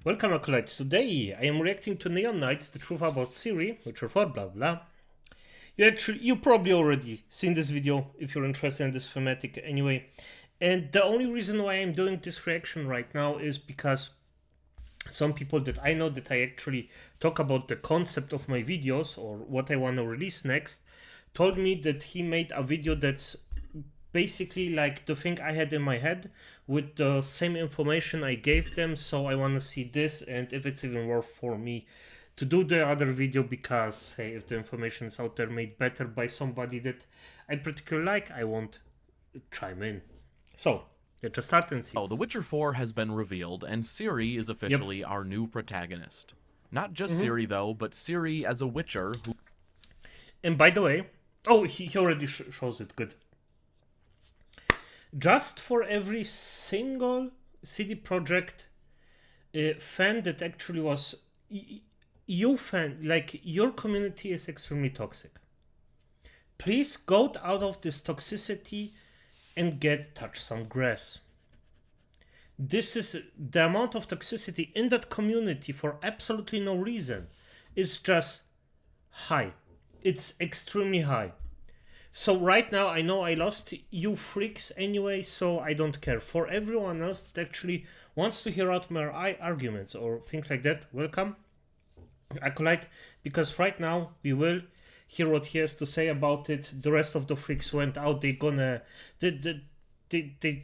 Welcome, acolytes. Today I am reacting to Neon Knights, the truth about Ciri, Witcher 4, blah blah. You probably already seen this video if you're interested in this thematic anyway. And the only reason why I'm doing this reaction right now is because some people that I know that I actually talk about the concept of my videos or what I want to release next told me that he made a video that's basically like the thing I had in my head with the same information I gave them. So I want to see this and if it's even worth for me to do the other video, because hey, if the information is out there made better by somebody that I particularly like, I won't chime in. So let's just start and see. The Witcher 4 has been revealed, and Ciri is officially our new protagonist. Not just Ciri, though, but Ciri as a Witcher who... And by the way, he already shows it, good. Just for every single CD Projekt fan that actually was you fan, like your community is extremely toxic. Please go out of this toxicity and touch some grass. This is the amount of toxicity in that community for absolutely no reason. It's just high. It's extremely high. So right now, I know I lost you freaks anyway, so I don't care. For everyone else that actually wants to hear out my arguments or things like that, welcome, acolyte, because right now we will hear what he has to say about it. The rest of the freaks went out. They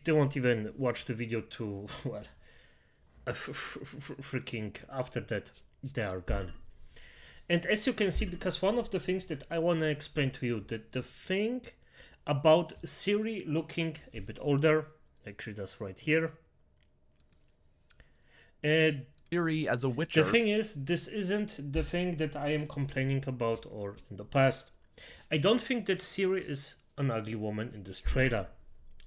won't even watch the video to, well, freaking after that, they are gone. And as you can see, because one of the things that I want to explain to you, that the thing about Ciri looking a bit older, actually that's right here. Ciri as a Witcher. The thing is, this isn't the thing that I am complaining about or in the past. I don't think that Ciri is an ugly woman in this trailer.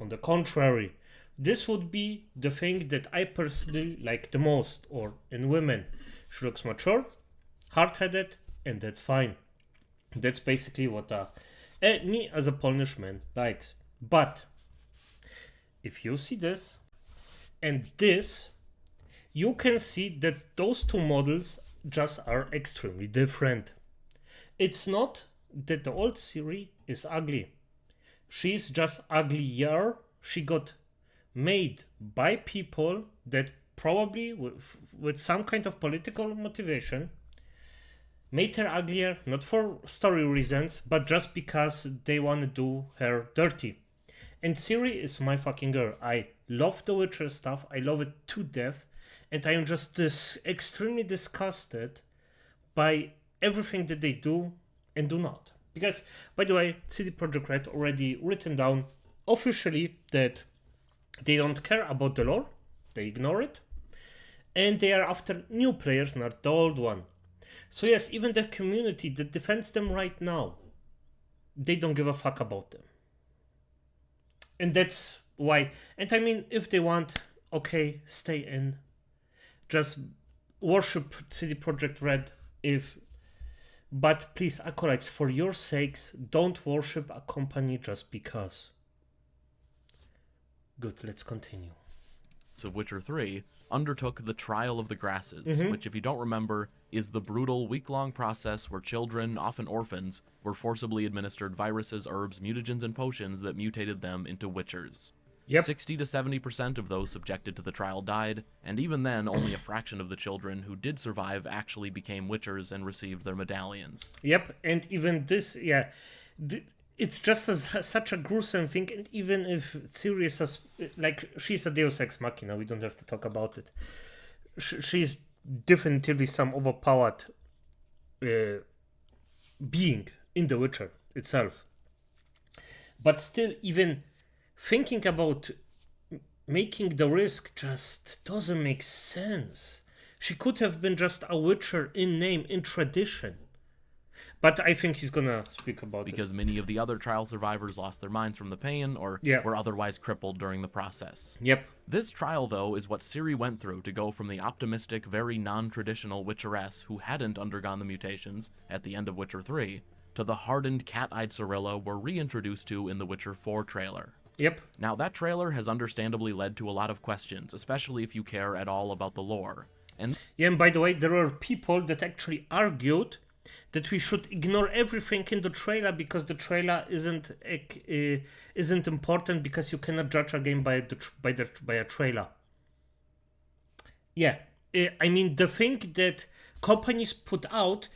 On the contrary, this would be the thing that I personally like the most, or in women. She looks mature, hard-headed, and that's fine. That's basically what me as a Polish man likes. But if you see this and this, you can see that those two models just are extremely different. It's not that the old Ciri is ugly. She's just uglier. She got made by people that probably with some kind of political motivation made her uglier, not for story reasons, but just because they want to do her dirty. And Ciri is my fucking girl. I love the Witcher stuff. I love it to death. And I am just extremely disgusted by everything that they do and do not. Because, by the way, CD Projekt Red already written down officially that they don't care about the lore. They ignore it. And they are after new players, not the old one. So yes, even the community that defends them right now, they don't give a fuck about them. And that's why. And I mean, if they want, okay, stay in. Just worship CD Projekt Red. But please, acolytes, for your sakes, don't worship a company just because. Good, let's continue. Of Witcher 3 undertook the Trial of the Grasses, which, if you don't remember, is the brutal week-long process where children, often orphans, were forcibly administered viruses, herbs, mutagens, and potions that mutated them into Witchers. 60 to 70% of those subjected to the trial died, and even then, only a fraction of the children who did survive actually became Witchers and received their medallions. Yep, and even this, it's just such a gruesome thing. And even if Ciri is like, she's a Deus Ex Machina, we don't have to talk about it. She's definitively some overpowered being in The Witcher itself. But still, even thinking about making the risk just doesn't make sense. She could have been just a Witcher in name, in tradition. But I think he's gonna speak about because many of the other trial survivors lost their minds from the pain or were otherwise crippled during the process. This trial, though, is what Ciri went through to go from the optimistic, very non-traditional Witcheress who hadn't undergone the mutations at the end of Witcher 3 to the hardened, cat-eyed Cirilla we're reintroduced to in the Witcher 4 trailer. Now, that trailer has understandably led to a lot of questions, especially if you care at all about the lore. Yeah, and by the way, there are people that actually argued that we should ignore everything in the trailer because the trailer isn't important because you cannot judge a game by a trailer. Yeah, I mean the thing that companies put out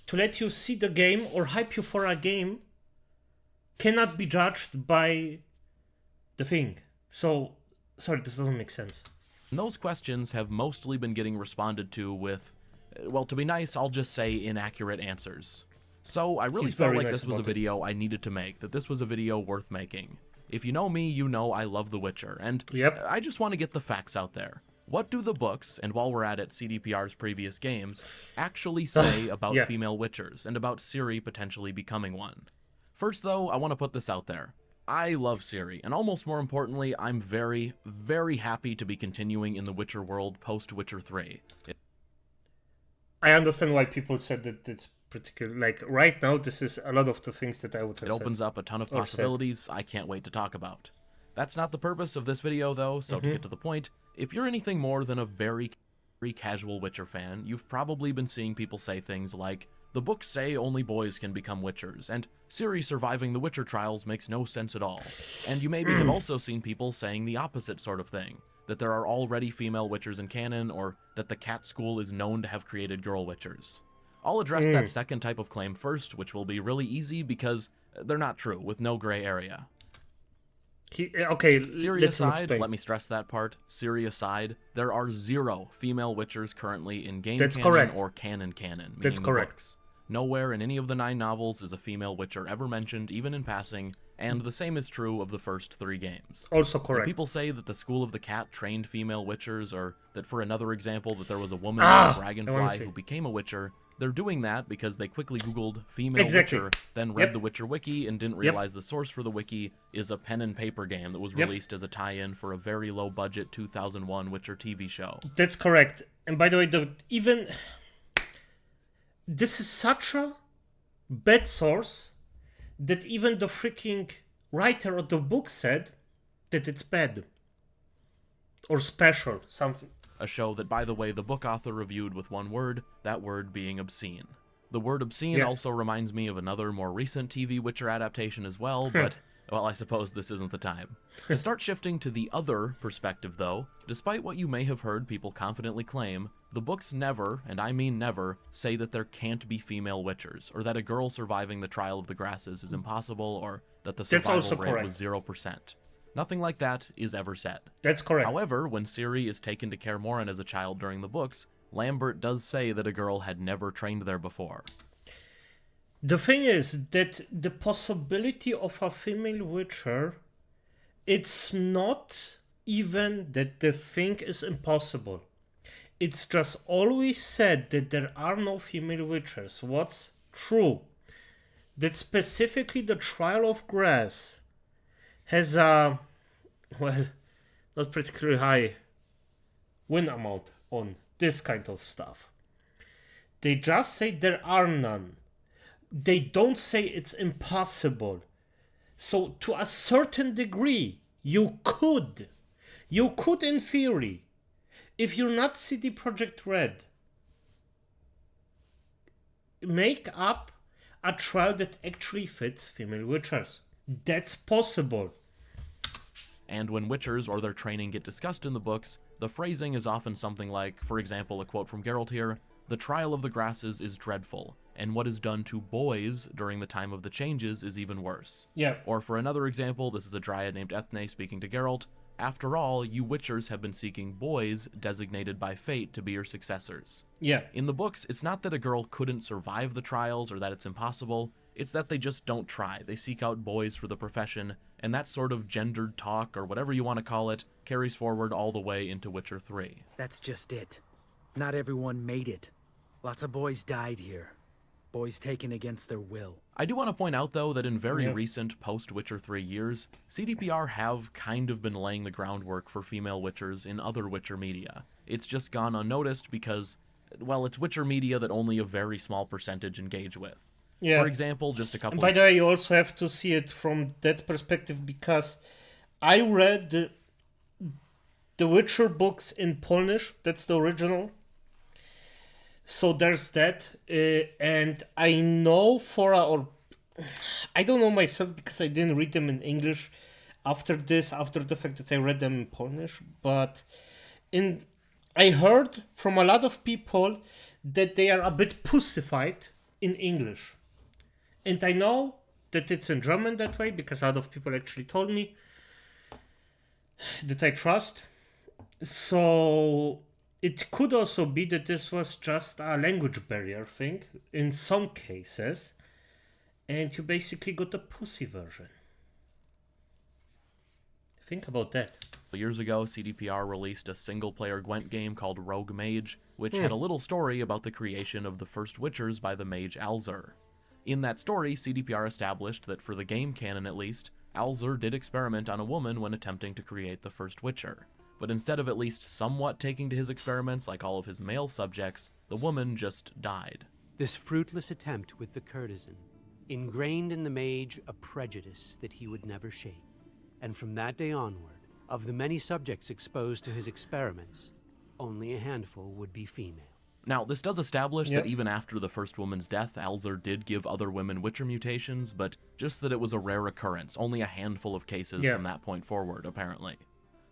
to let you see the game or hype you for a game cannot be judged by the thing. So, sorry, this doesn't make sense. those questions have mostly been getting responded to with, well, to be nice, I'll just say inaccurate answers. So I really He's felt very like nice this was a about it. video I needed to make, that this was a video worth making. If you know me, you know I love The Witcher, and Yep. I just want to get the facts out there. What do the books, and while we're at it, CDPR's previous games, actually say about Yeah. female Witchers, and about Ciri potentially becoming one? First, though, I want to put this out there. I love Ciri, and almost more importantly, I'm very, very happy to be continuing in the Witcher world post-Witcher 3. I understand why people said that it's particular. Like right now, this is a lot of the things that I would have It opens up a ton of Or said. possibilities I can't wait to talk about. That's not the purpose of this video, though, so to get to the point, if you're anything more than a very casual Witcher fan, you've probably been seeing people say things like, the books say only boys can become Witchers, and Ciri surviving the Witcher trials makes no sense at all. And you maybe have also seen people saying the opposite sort of thing, that there are already female Witchers in canon, or that the Cat School is known to have created girl Witchers. I'll address that second type of claim first, which will be really easy because they're not true, with no gray area. Okay, Ciri let's aside, explain. let me stress that part. Ciri aside, there are 0 female Witchers currently in game That's canon correct. or canon, meaning That's the correct. books. Nowhere in any of the 9 novels is a female Witcher ever mentioned, even in passing, and the same is true of the first 3 games. Also When correct. people say that the School of the Cat trained female Witchers, or that for another example that there was a woman named I wanna Dragonfly see. who became a Witcher, they're doing that because they quickly googled female Exactly. Witcher, then read Yep. the Witcher wiki and didn't realize the source for the wiki is a pen and paper game that was Yep. released as a tie-in for a very low budget 2001 Witcher TV show. That's correct. And by the way, this is such a bad source that even the freaking writer of the book said that it's bad or special, something. A show that, by the way, the book author reviewed with one word, that word being obscene. The word obscene Yeah. also reminds me of another more recent TV Witcher adaptation as well, but, well, I suppose this isn't the time. To start shifting to the other perspective, though, despite what you may have heard people confidently claim, the books never, and I mean never, say that there can't be female Witchers, or that a girl surviving the trial of the grasses is impossible, or that the That's survival also rate correct. was 0%. Nothing like that is ever said. That's correct. However, when Ciri is taken to Kaer Morhen as a child during the books, Lambert does say that a girl had never trained there before. The thing is that the possibility of a female Witcher, it's not even that the thing is impossible. It's just always said that there are no female Witchers. What's true? That specifically the Trial of Grass has a, well, not particularly high win amount on this kind of stuff. They just say there are none. They don't say it's impossible. So to a certain degree, you could in theory, if you're not CD Projekt Red, make up a trial that actually fits female Witchers. That's possible. And when Witchers or their training get discussed in the books, the phrasing is often something like, for example, a quote from Geralt here, "The trial of the grasses is dreadful, and what is done to boys during the time of the changes is even worse." Yeah. Or for another example, this is a dryad named Ethne speaking to Geralt, "After all, you Witchers have been seeking boys designated by fate to be your successors." Yeah. In the books, it's not that a girl couldn't survive the trials or that it's impossible, it's that they just don't try. They seek out boys for the profession, and that sort of gendered talk, or whatever you want to call it, carries forward all the way into Witcher 3. That's just it. Not everyone made it. Lots of boys died here. Boys taken against their will. I do want to point out, though, that in very Yeah. recent post-Witcher 3 years, CDPR have kind of been laying the groundwork for female Witchers in other Witcher media. It's just gone unnoticed because, well, it's Witcher media that only a very small percentage engage with. Yeah. For example, just a couple And by the way, you also have to see it from that perspective because I read the Witcher books in Polish. That's the original. So there's that, and I know or I don't know myself because I didn't read them in English after this, after the fact that I read them in Polish, but in I heard from a lot of people that they are a bit pussified in English. And I know that it's in German that way because a lot of people actually told me that I trust. So it could also be that this was just a language barrier thing in some cases, and you basically got a pussy version. Think about that. Years ago, CDPR released a single-player Gwent game called Rogue Mage, which had a little story about the creation of the first Witchers by the mage Alzur. In that story, CDPR established that for the game canon at least, Alzur did experiment on a woman when attempting to create the first Witcher. But instead of at least somewhat taking to his experiments like all of his male subjects, the woman just died. This fruitless attempt with the courtesan ingrained in the mage a prejudice that he would never shake. And from that day onward, of the many subjects exposed to his experiments, only a handful would be female. Now, this does establish that even after the first woman's death, Alzur did give other women Witcher mutations, but just that it was a rare occurrence, only a handful of cases from that point forward, apparently.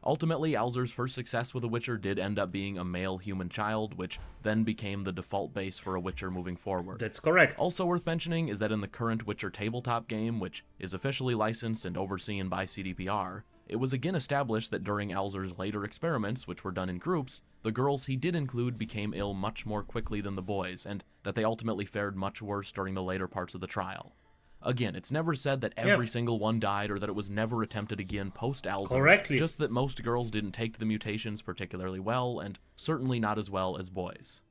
Ultimately, Alzur's first success with a Witcher did end up being a male human child, which then became the default base for a Witcher moving forward. That's correct. Also worth mentioning is that in the current Witcher tabletop game, which is officially licensed and overseen by CDPR, it was again established that during Alzur's later experiments, which were done in groups, the girls he did include became ill much more quickly than the boys, and that they ultimately fared much worse during the later parts of the trial. Again, it's never said that every single one died or that it was never attempted again post-Alzur. Correctly. Just that most girls didn't take to the mutations particularly well, and certainly not as well as boys.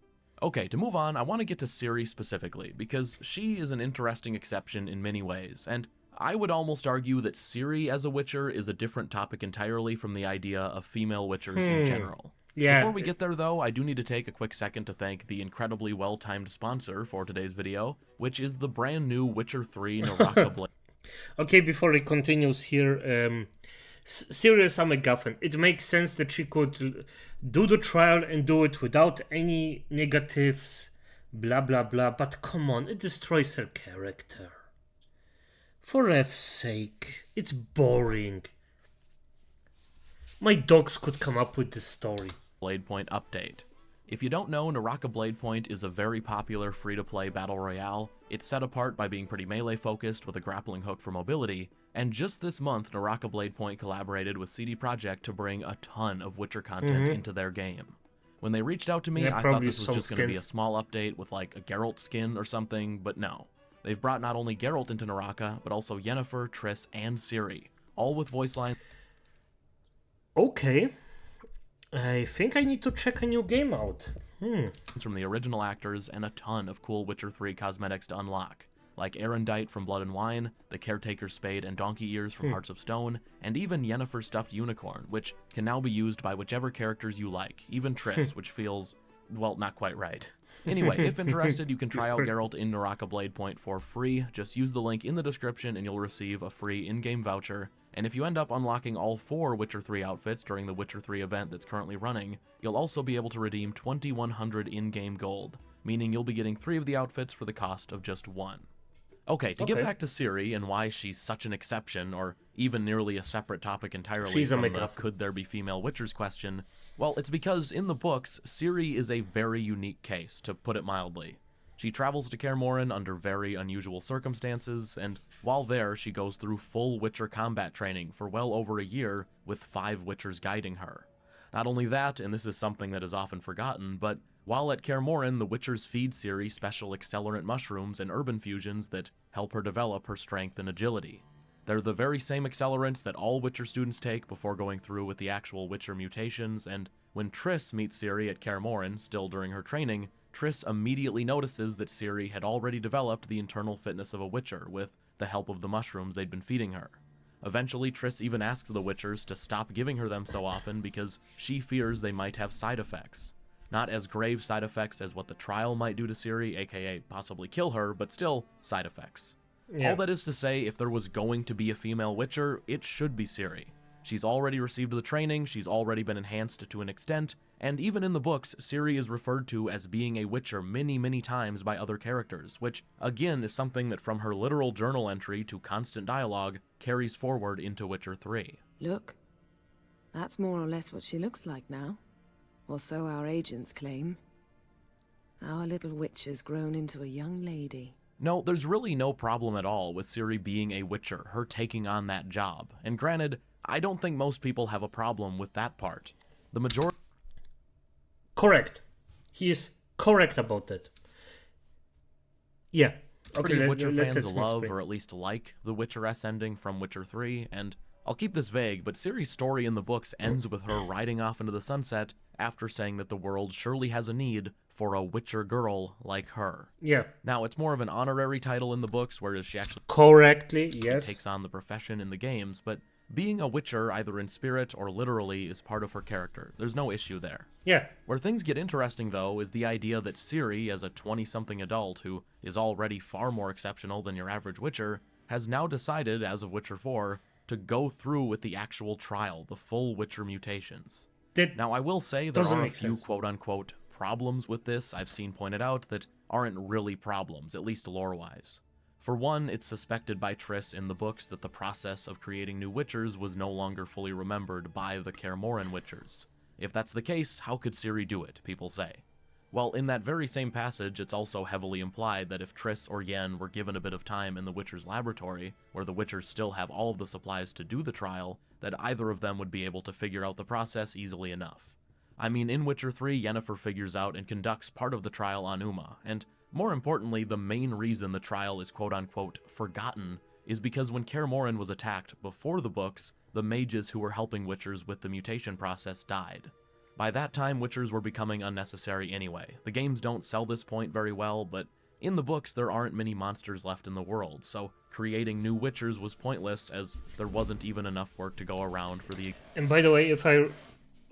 Okay, to move on, I want to get to Ciri specifically, because she is an interesting exception in many ways, and I would almost argue that Ciri as a Witcher is a different topic entirely from the idea of female Witchers in general. Yeah. Before we get there, though, I do need to take a quick second to thank the incredibly well-timed sponsor for today's video, which is the brand new Witcher 3 Naraka Blade. Okay, before it continues here, serious I'm a MacGuffin. It makes sense that she could do the trial and do it without any negatives, blah blah blah, but come on, it destroys her character. For F's sake, it's boring. My dogs could come up with this story. Blade Point update. If you don't know, Naraka Blade Point is a very popular free-to-play battle royale. It's set apart by being pretty melee-focused with a grappling hook for mobility, and just this month, Naraka Blade Point collaborated with CD Projekt to bring a ton of Witcher content into their game. When they reached out to me, I thought this was just going to be a small update with like a Geralt skin or something, but no. They've brought not only Geralt into Naraka, but also Yennefer, Triss, and Ciri, all with voice lines. Okay. I think I need to check a new game out. From the original actors and a ton of cool Witcher 3 cosmetics to unlock, like Arendite from Blood and Wine, the Caretaker's Spade and Donkey Ears from Hearts of Stone, and even Yennefer's stuffed unicorn, which can now be used by whichever characters you like, even Triss, which feels, well, not quite right. Anyway, if interested, you can try out Geralt in Naraka Blade Point for free. Just use the link in the description and you'll receive a free in-game voucher. And if you end up unlocking all 4 Witcher 3 outfits during the Witcher 3 event that's currently running, you'll also be able to redeem 2,100 in-game gold, meaning you'll be getting 3 of the outfits for the cost of just 1. Okay, to get back to Ciri and why she's such an exception, or even nearly a separate topic entirely from the could there be female Witchers question, well, it's because in the books, Ciri is a very unique case, to put it mildly. She travels to Kaer Morhen under very unusual circumstances, and while there, she goes through full Witcher combat training for well over a year, with 5 Witchers guiding her. Not only that, and this is something that is often forgotten, but while at Kaer Morhen, the Witchers feed Ciri special accelerant mushrooms and urban fusions that help her develop her strength and agility. They're the very same accelerants that all Witcher students take before going through with the actual Witcher mutations, and when Triss meets Ciri at Kaer Morhen, still during her training, Triss immediately notices that Ciri had already developed the internal fitness of a Witcher with the help of the mushrooms they'd been feeding her. Eventually, Triss even asks the Witchers to stop giving her them so often because she fears they might have side effects. Not as grave side effects as what the trial might do to Ciri, aka possibly kill her, but still side effects. All that is to say, if there was going to be a female Witcher, it should be Ciri. She's already received the training, she's already been enhanced to an extent, and even in the books, Ciri is referred to as being a Witcher many times by other characters, which, again, is something that from her literal journal entry to constant dialogue, carries forward into Witcher 3. Look, that's more or less what she looks like now. Or so our agents claim. Our little witch has grown into a young lady. No, there's really no problem at all with Ciri being a Witcher, her taking on that job. And granted, I don't think most people have a problem with that part. The majority... Correct. He is correct about that. Yeah. Okay, of Witcher let's fans explain. love, or at least like, the Witcher S ending from Witcher 3, and I'll keep this vague, but Ciri's story in the books ends with her riding off into the sunset after saying that the world surely has a need for a Witcher girl like her. Yeah. Now, it's more of an honorary title in the books, whereas she actually Correctly, yes. takes on the profession in the games, but being a Witcher, either in spirit or literally, is part of her character. There's no issue there. Yeah. Where things get interesting, though, is the idea that Ciri, as a 20-something adult who is already far more exceptional than your average Witcher, has now decided, as of Witcher 4, to go through with the actual trial, the full Witcher mutations. Now, I will say there are a few quote-unquote problems with this I've seen pointed out that aren't really problems, at least lore-wise. For one, it's suspected by Triss in the books that the process of creating new Witchers was no longer fully remembered by the Kaer Morhen Witchers. If that's the case, how could Ciri do it, people say. Well, in that very same passage, it's also heavily implied that if Triss or Yen were given a bit of time in the Witcher's laboratory, where the Witchers still have all of the supplies to do the trial, that either of them would be able to figure out the process easily enough. I mean, in Witcher 3, Yennefer figures out and conducts part of the trial on Uma, and more importantly, the main reason the trial is quote-unquote forgotten is because when Kaer Morhen was attacked before the books, the mages who were helping Witchers with the mutation process died. By that time, Witchers were becoming unnecessary anyway. The games don't sell this point very well, but in the books there aren't many monsters left in the world, so creating new Witchers was pointless as there wasn't even enough work to go around for the... And by the way, if I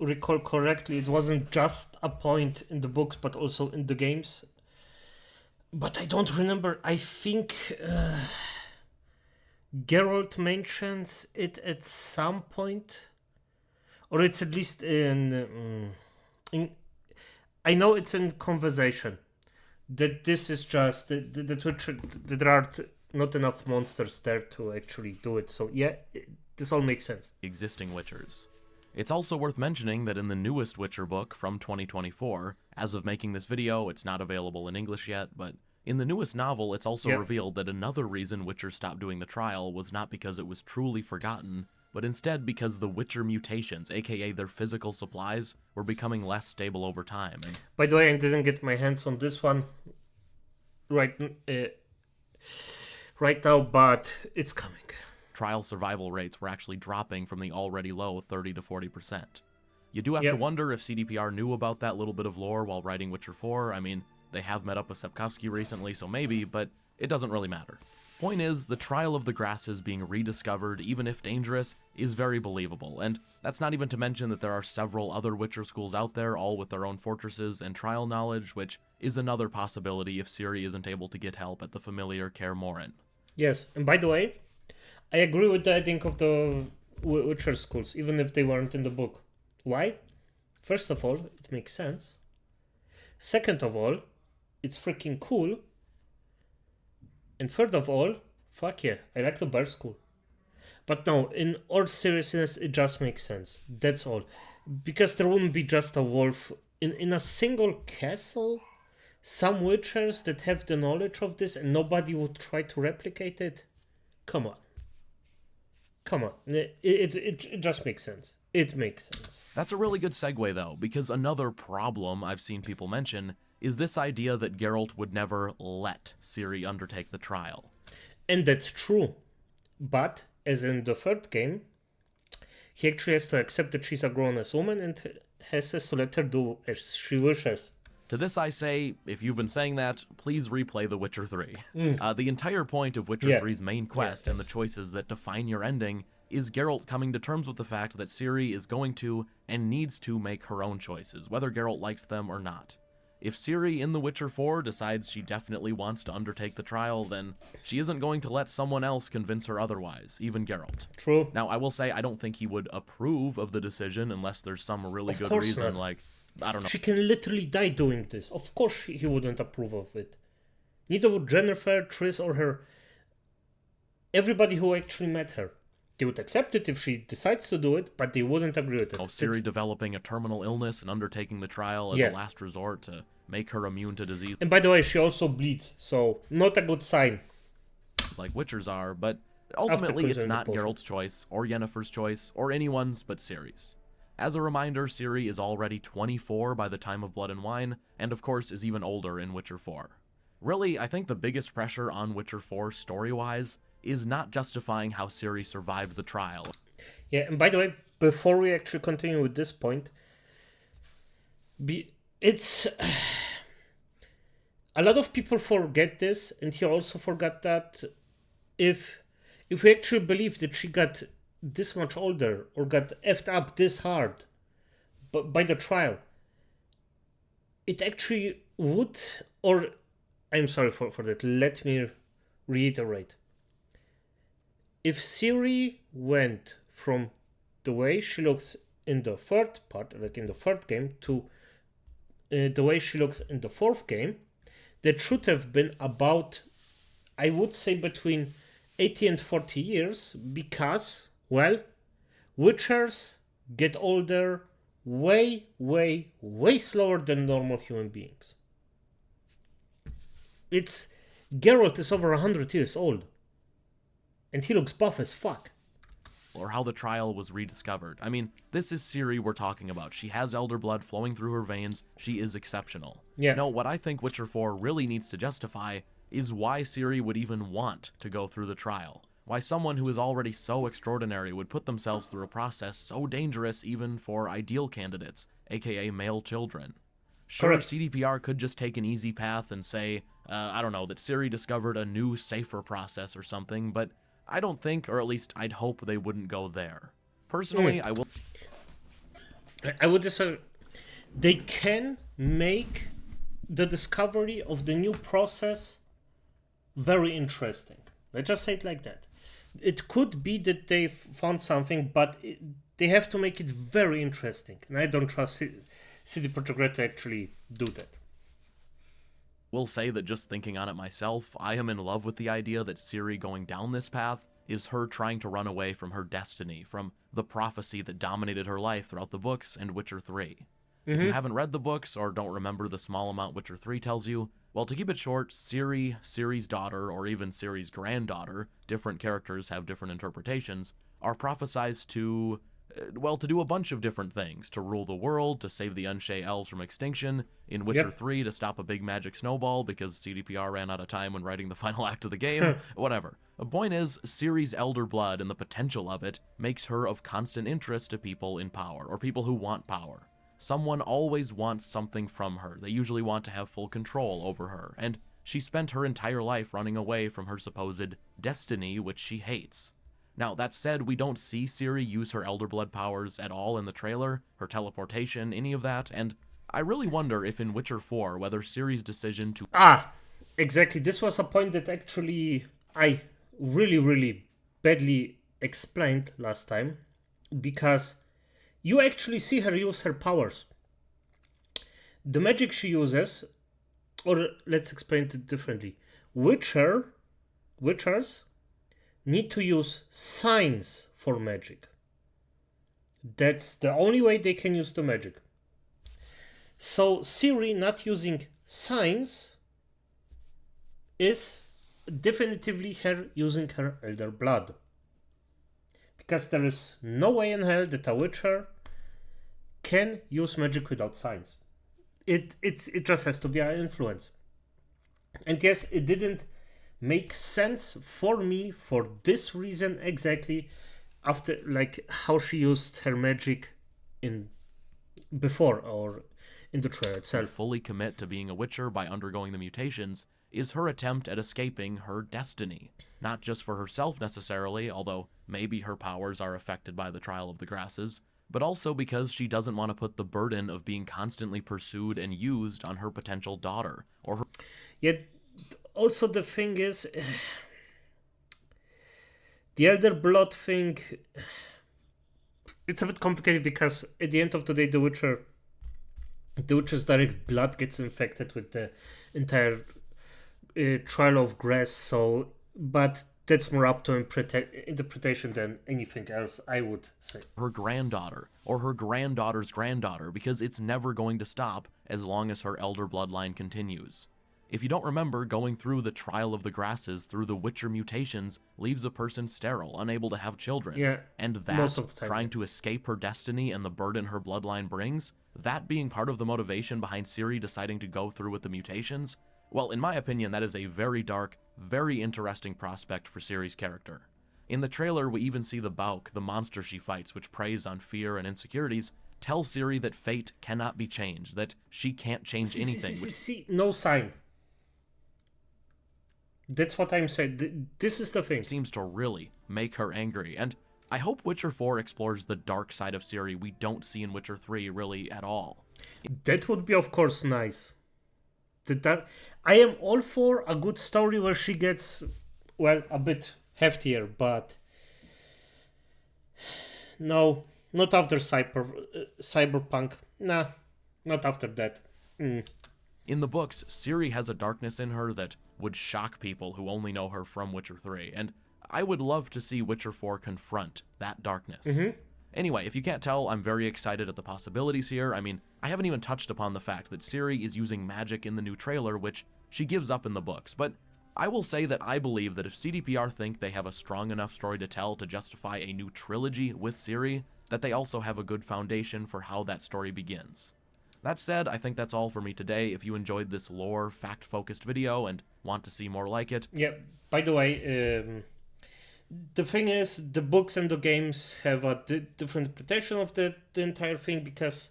recall correctly, it wasn't just a point in the books, but also in the games. But I don't remember. I think Geralt mentions it at some point, or it's at least in I know it's in conversation that this is just that there are not enough monsters there to actually do it. So yeah, this all makes sense. Existing Witchers. It's also worth mentioning that in the newest Witcher book from 2024, as of making this video, it's not available in English yet, but in the newest novel, it's also revealed that another reason Witcher stopped doing the trial was not because it was truly forgotten, but instead because the Witcher mutations, aka their physical supplies, were becoming less stable over time. And by the way, I didn't get my hands on this one right now, but it's coming. Trial survival rates were actually dropping from the already low 30 to 40%. You do have to wonder if CDPR knew about that little bit of lore while writing Witcher 4. I mean, they have met up with Sapkowski recently, so maybe, but it doesn't really matter. Point is, the Trial of the Grasses being rediscovered, even if dangerous, is very believable, and that's not even to mention that there are several other Witcher schools out there, all with their own fortresses and trial knowledge, which is another possibility if Ciri isn't able to get help at the familiar Kaer Morhen. Yes, and by the way, I agree with the ending of the Witcher schools, even if they weren't in the book. Why? First of all, it makes sense. Second of all, it's freaking cool. And third of all, fuck yeah, I like the bear school. But no, in all seriousness, it just makes sense. That's all. Because there wouldn't be just a wolf. In a single castle, some witchers that have the knowledge of this and nobody would try to replicate it? Come on. Come on. It just makes sense. It makes sense. That's a really good segue, though, because another problem I've seen people mention is this idea that Geralt would never let Ciri undertake the trial. And that's true. But, as in the third game, he actually has to accept that she's a grown-ass woman and has to let her do as she wishes. To this I say, if you've been saying that, please replay The Witcher 3. The entire point of Witcher 3's main quest and the choices that define your ending is Geralt coming to terms with the fact that Ciri is going to and needs to make her own choices, whether Geralt likes them or not. if Ciri in The Witcher 4 decides she definitely wants to undertake the trial, then she isn't going to let someone else convince her otherwise, even Geralt. True. Now, I will say I don't think he would approve of the decision unless there's some really Of good course reason, not. like, I don't know. She can literally die doing this. Of course he wouldn't approve of it. Neither would Jennifer, Triss, or her. Everybody who actually met her. They would accept it if she decides to do it, but they wouldn't agree with it. Ciri developing a terminal illness and undertaking the trial as Yeah. a last resort to make her immune to disease And by the way, she also bleeds, so not a good sign. like Witchers are, but ultimately it's consuming the not potion. Geralt's choice, or Yennefer's choice, or anyone's but Ciri's. As a reminder, Ciri is already 24 by the time of Blood and Wine, and of course is even older in Witcher 4. Really, I think the biggest pressure on Witcher 4 story-wise is not justifying how Ciri survived the trial. Yeah, and by the way, before we actually continue with this point, it's a lot of people forget this, and he also forgot that if we actually believe that she got this much older or got effed up this hard by the trial, it actually would, or I'm sorry for that, let me reiterate. If Ciri went from the way she looks in the third part, like in the third game, to the way she looks in the fourth game, that should have been about, I would say, between 80 and 40 years, because, well, Witchers get older way, way, way slower than normal human beings. Geralt is over 100 years old, and he looks buff as fuck. Or how the trial was rediscovered. I mean, this is Ciri we're talking about. She has elder blood flowing through her veins. She is exceptional. Yeah. No, what I think Witcher 4 really needs to justify is why Ciri would even want to go through the trial. Why someone who is already so extraordinary would put themselves through a process so dangerous even for ideal candidates, aka male children. Sure, Correct. CDPR could just take an easy path and say, I don't know, that Ciri discovered a new, safer process or something, but I don't think, or at least I'd hope they wouldn't go there. Personally, I would disagree. They can make the discovery of the new process very interesting. Let's just say it like that. It could be that they found something, but they have to make it very interesting. And I don't trust CD Projekt Red to actually do that. will say that just thinking on it myself, I am in love with the idea that Ciri going down this path is her trying to run away from her destiny, from the prophecy that dominated her life throughout the books and Witcher 3. If you haven't read the books or don't remember the small amount Witcher 3 tells you, well, to keep it short, Ciri, Ciri's daughter, or even Ciri's granddaughter, different characters have different interpretations, are prophesized to, well, to do a bunch of different things. To rule the world, to save the Unshay elves from extinction, in Witcher 3 to stop a big magic snowball because CDPR ran out of time when writing the final act of the game, whatever. The point is, Ciri's elder blood and the potential of it makes her of constant interest to people in power, or people who want power. Someone always wants something from her. They usually want to have full control over her, and she spent her entire life running away from her supposed destiny, which she hates. Now, that said, we don't see Ciri use her Elder Blood powers at all in the trailer, her teleportation, any of that, and I really wonder if in Witcher 4, whether Ciri's decision to... Exactly. This was a point that actually I really, really badly explained last time, because you actually see her use her powers. The magic she uses, or let's explain it differently. Witchers need to use signs for magic. That's the only way they can use the magic. So Ciri not using signs is definitively her using her elder blood. Because there is no way in hell that a Witcher can use magic without signs. It just has to be an influence. And yes, it didn't make sense for me for this reason exactly, after like how she used her magic in before or in the trailer itself. fully commit to being a Witcher by undergoing the mutations is her attempt at escaping her destiny. Not just for herself necessarily, although maybe her powers are affected by the trial of the grasses, but also because she doesn't want to put the burden of being constantly pursued and used on her potential daughter or her. Yet, also the thing is, the Elder Blood thing, it's a bit complicated because at the end of the day, the Witcher's direct blood gets infected with the entire trial of grass. So, but that's more up to interpretation than anything else, I would say. Her granddaughter or her granddaughter's granddaughter, because it's never going to stop as long as her elder bloodline continues. If you don't remember, going through the trial of the grasses through the Witcher mutations leaves a person sterile, unable to have children. Yeah, and most that, of the time, trying to escape her destiny and the burden her bloodline brings, that being part of the motivation behind Ciri deciding to go through with the mutations, well, in my opinion, that is a very dark, very interesting prospect for Ciri's character. In the trailer, we even see the Bauk, the monster she fights, which preys on fear and insecurities, tell Ciri that fate cannot be changed, that she can't change anything. No sign. That's what I'm saying. This is the thing. Seems to really make her angry, and I hope Witcher 4 explores the dark side of Ciri we don't see in Witcher 3 really at all. That would be, of course, nice. I am all for a good story where she gets, well, a bit heftier, but no, not after Cyberpunk. Nah, not after that. In the books, Ciri has a darkness in her that would shock people who only know her from Witcher 3, and I would love to see Witcher 4 confront that darkness. Anyway, if you can't tell, I'm very excited at the possibilities here. I mean, I haven't even touched upon the fact that Ciri is using magic in the new trailer, which she gives up in the books, but I will say that I believe that if CDPR think they have a strong enough story to tell to justify a new trilogy with Ciri, that they also have a good foundation for how that story begins. That said, I think that's all for me today. If you enjoyed this lore, fact-focused video and want to see more like it... Yeah, by the way, the thing is, the books and the games have a different interpretation of the entire thing, because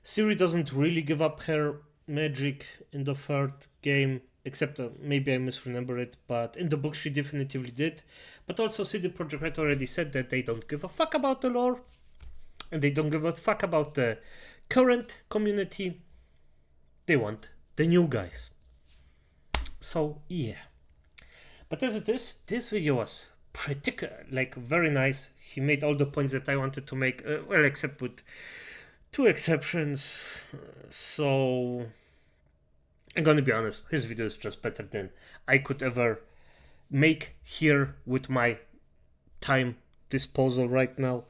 Ciri doesn't really give up her magic in the third game, except maybe I misremember it, but in the book she definitively did. But also CD Projekt Red already said that they don't give a fuck about the lore, and they don't give a fuck about the current community. They want the new guys. So yeah. But as it is, this video was pretty, very nice. He made all the points that I wanted to make, well, except with two exceptions. So I'm gonna be honest, his video is just better than I could ever make here with my time disposal right now.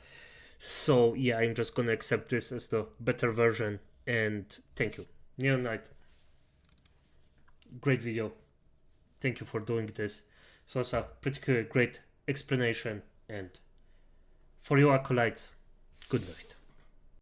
So yeah, I'm just gonna accept this as the better version, and thank you. Neon Knight, great video. Thank you for doing this. So it's a pretty great explanation, and for you acolytes, good night.